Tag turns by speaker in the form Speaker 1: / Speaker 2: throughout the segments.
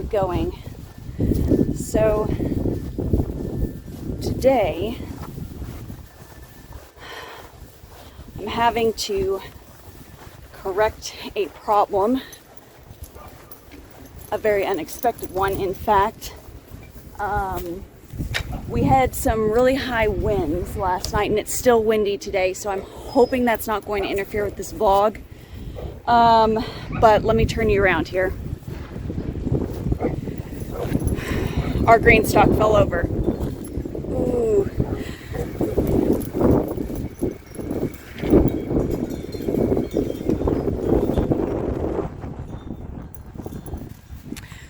Speaker 1: it going? So today I'm having to correct a problem, a very unexpected one in fact. We had some really high winds last night and it's still windy today, so I'm hoping that's not going to interfere with this vlog. But let me turn you around here. Our GreenStalk fell over. Ooh.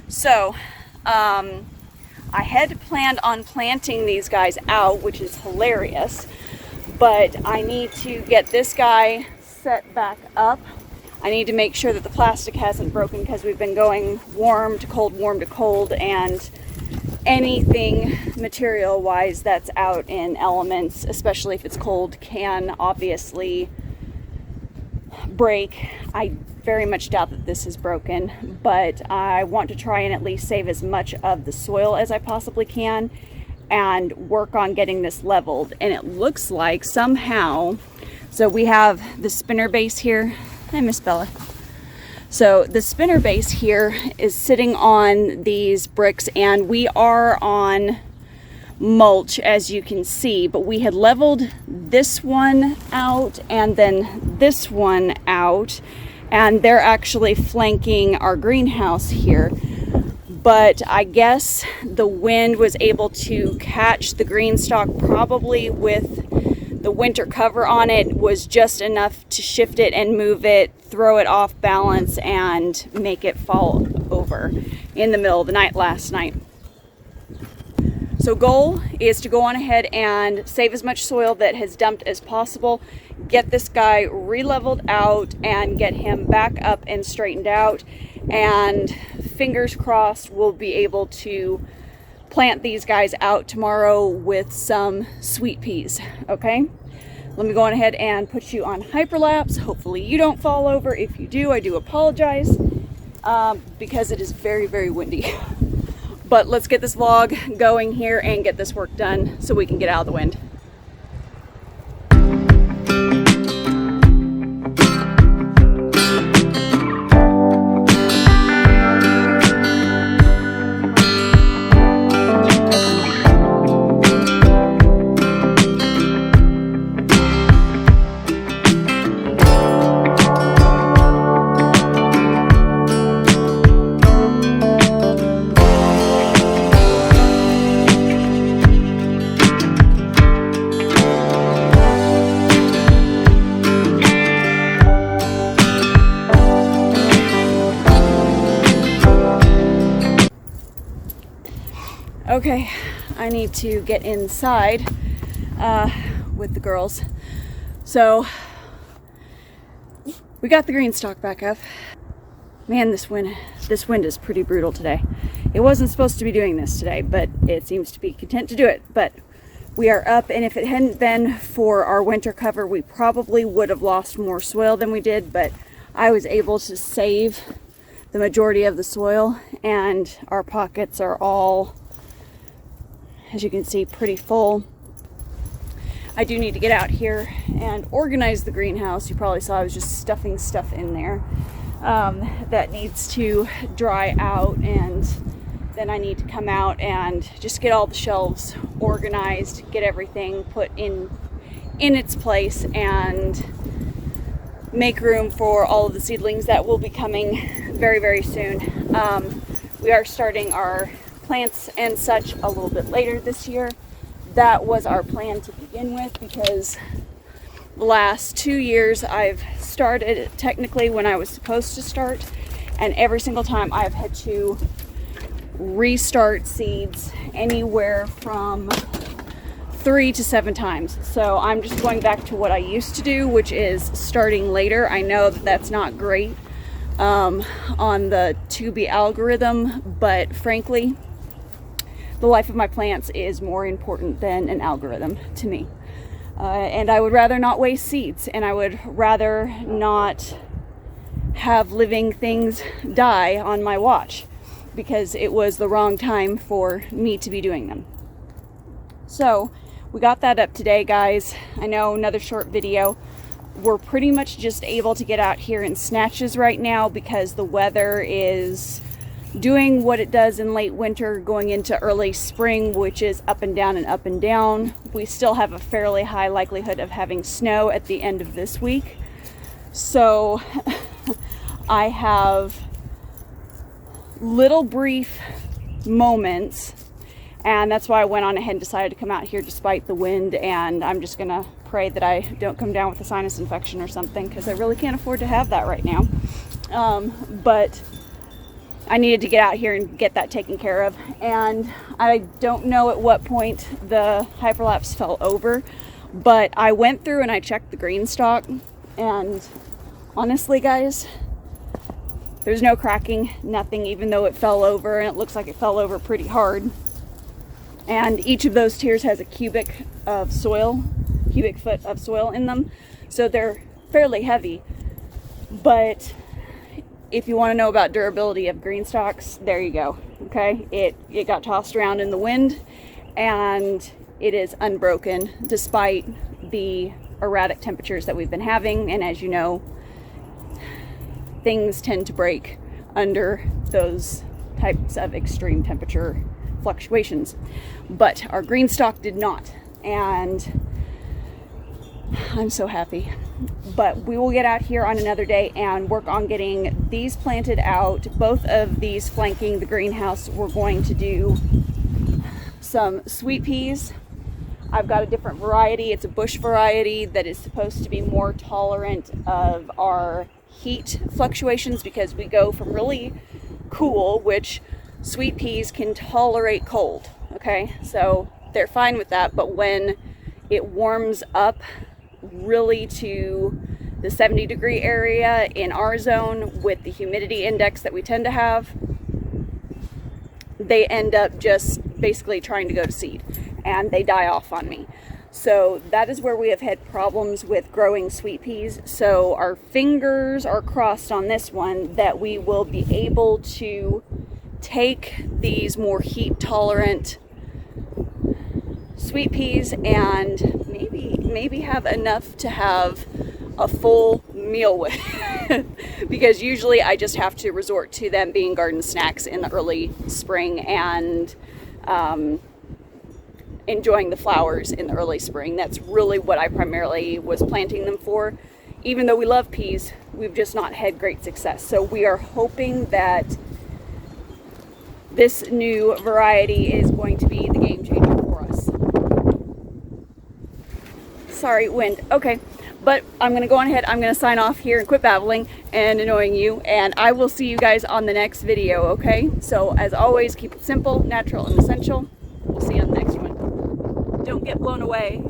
Speaker 1: So, I had planned on planting these guys out, which is hilarious, but I need to get this guy set back up. I need to make sure that the plastic hasn't broken because we've been going warm to cold, and anything material-wise that's out in elements, especially if it's cold, can obviously break. I very much doubt that this is broken, but I want to try and at least save as much of the soil as I possibly can and work on getting this leveled. And it looks like somehow, so we have the spinner base here. Hi, Miss Bella. So the spinner base here is sitting on these bricks, and we are on mulch, as you can see, but we had leveled this one out and then this one out, and they're actually flanking our greenhouse here. But I guess the wind was able to catch the GreenStalk, probably with the winter cover on it, was just enough to shift it and move it, throw it off balance, and make it fall over in the middle of the night last night. So goal is to go on ahead and save as much soil that has dumped as possible, get this guy re-leveled out and get him back up and straightened out, and fingers crossed we'll be able to plant these guys out tomorrow with some sweet peas. Okay, let me go on ahead and put you on hyperlapse. Hopefully you don't fall over. If you do, I do apologize, because it is very, very windy. But let's get this vlog going here and get this work done so we can get out of the wind. Okay, I need to get inside with the girls. So we got the GreenStalk back up. Man, this wind is pretty brutal today. It wasn't supposed to be doing this today, but it seems to be content to do it. But we are up, and if it hadn't been for our winter cover, we probably would have lost more soil than we did, but I was able to save the majority of the soil, and our pockets are all, as you can see, pretty full. I do need to get out here and organize the greenhouse. You probably saw I was just stuffing stuff in there that needs to dry out, and then I need to come out and just get all the shelves organized, get everything put in its place, and make room for all of the seedlings that will be coming very, very soon. We are starting our plants and such a little bit later this year. That was our plan to begin with, because the last 2 years I've started technically when I was supposed to start, and every single time I've had to restart seeds anywhere from 3 to 7 times. So I'm just going back to what I used to do, which is starting later. I know that that's not great on the to-be algorithm, but frankly, the life of my plants is more important than an algorithm to me. And I would rather not waste seeds, and I would rather not have living things die on my watch. because it was the wrong time for me to be doing them. So we got that up today, guys. I know, another short video. We're pretty much just able to get out here in snatches right now because the weather is doing what it does in late winter going into early spring, which is up and down and up and down. We still have a fairly high likelihood of having snow at the end of this week. So I have little brief moments, and that's why I went on ahead and decided to come out here despite the wind, and I'm just gonna pray that I don't come down with a sinus infection or something, because I really can't afford to have that right now. But I needed to get out here and get that taken care of, and I don't know at what point the hyperlapse fell over, but I went through and I checked the GreenStalk, and honestly, guys, there's no cracking, nothing, even though it fell over, and it looks like it fell over pretty hard. And each of those tiers has a cubic foot of soil in them, so they're fairly heavy. But if you want to know about durability of GreenStalks, there you go. Okay, it got tossed around in the wind, and it is unbroken despite the erratic temperatures that we've been having. And as you know, things tend to break under those types of extreme temperature fluctuations, but our GreenStalk did not, and I'm so happy. But we will get out here on another day and work on getting these planted out. Both of these flanking the greenhouse, we're going to do some sweet peas. I've got a different variety. It's a bush variety that is supposed to be more tolerant of our heat fluctuations, because we go from really cool, which sweet peas can tolerate cold, okay? So they're fine with that, but when it warms up really to the 70-degree area in our zone with the humidity index that we tend to have, they end up just basically trying to go to seed, and they die off on me. So that is where we have had problems with growing sweet peas. So our fingers are crossed on this one that we will be able to take these more heat tolerant sweet peas and maybe have enough to have a full meal with because usually I just have to resort to them being garden snacks in the early spring and enjoying the flowers in the early spring. That's really what I primarily was planting them for. Even though we love peas, we've just not had great success. So we are hoping that this new variety is going to be the game changer for us. Sorry, wind. Okay, but I'm going to go on ahead. I'm going to sign off here and quit babbling and annoying you, and I will see you guys on the next video, okay? So as always, keep it simple, natural, and essential. We'll see you on the next one. Don't get blown away.